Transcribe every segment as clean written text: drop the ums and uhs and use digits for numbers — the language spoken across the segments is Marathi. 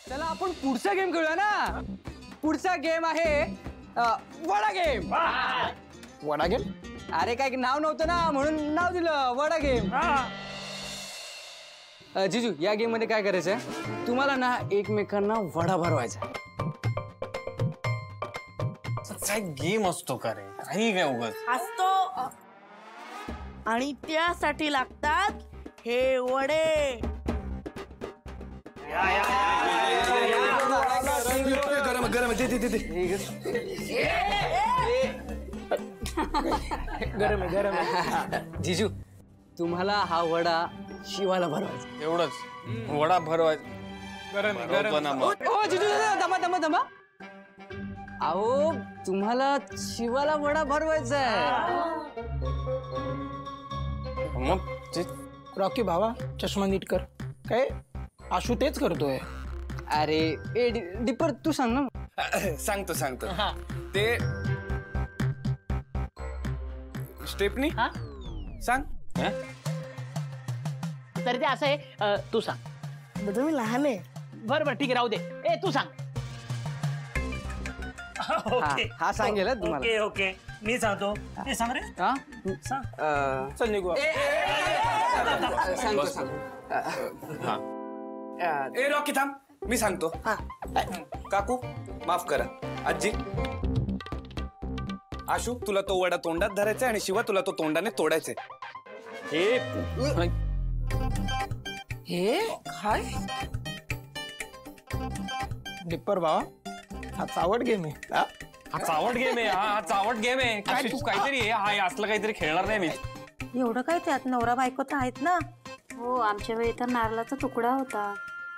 चला आपण पुढचा गेम खेळूया ना. पुढचा गेम आहे वडा गेम. वडा गेम? अरे काय नाव नव्हतं ना म्हणून नाव दिलं वडा गेम. जिजू या गेम मध्ये काय करायचंय, तुम्हाला ना एकमेकांना वडा भरवायचा. काय गेम असतो का रे? काही काय उगाच असतो आणि त्यासाठी लागतात हे वडे. गरम गरम दे दे दे. गरम आहे गरम आहे. जिजू तुम्हाला हा वडा शिवाला भरवायचा. एवढंच वडा भरवायचा. गरम ओ जिजू दमा दमा दमा. अहो तुम्हाला शिवाला वडा भरवायचा आहे. मग रॉकी भावा चष्मा नीट कर. काय आशू तेच करतोय. अरे ए डिपर तू सांग ना. सांगतो ते स्टेपनी सांग. तरी ते असं आहे, तू सांग. तुम्ही लहान आहे. बरं ठीक आहे, राहू दे. ए तू सांग. हा सांगेल तुम्हाला. ओके ओके मी सांगतो. ते सांग रे. हा सांग. चल निघू. सांगतो सांगतो. ए रॉकी थांब, मी सांगतो. काकू माफ करा. आजी आशू तुला तो वडा तोंडात धरायचा आणि शिवा तुला तो तोंडाने तोडायचा. हे काय डिप्पर भावा हा चावट गेम आहे. हा चावट गेम आहे. हा चावट गेम आहे. काय तू काहीतरी आहे. हा असलं काहीतरी खेळणार नाही मी. एवढं काय त्यात नवरा बायको तर आहेत ना. हो आमच्या वेळी तर नारळाचा तुकडा होता.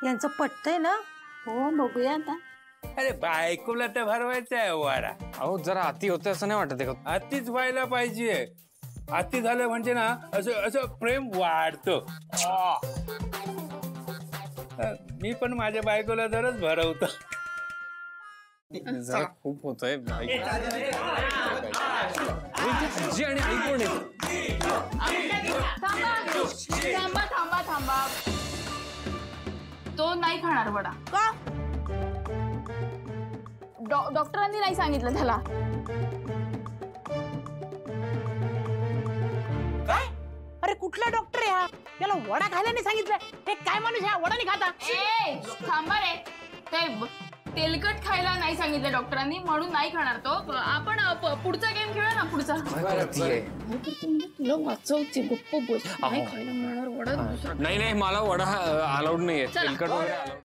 यांचं पटतंय ना. हो बघूया आता. अरे बायकोला तर भरवायचा आहे वाडा. अहो जरा अति होते असं नाही वाटत का? अतिच व्हायला पाहिजे. अति झालं म्हणजे ना असं असं प्रेम वाढतं. मी पण माझ्या बायकोला जरच भरवतो. जरा खूप होतंय. आजी आणि आई कोण आहे? थांबा थांबा थांबा. तो नाही खाणार वडा. का? डॉक्टरांनी नाही सांगितलं त्याला. काय? अरे कुठला डॉक्टर आहे हा? त्याला वडा खायला नाही सांगितलं. हे काय माणूस हा वडा नाही खाता? ए थांबा रे. ते तेलकट खायला नाही सांगितलं डॉक्टरांनी म्हणून नाही खाणार तो. आपण पुढचा गेम खेळूया ना. पुढचा तुला वाचवते. गप्प बस. नाही खायला मिळणार वडा. नाही मला वडा अलाउड नाहीये. तेलकट वगैरे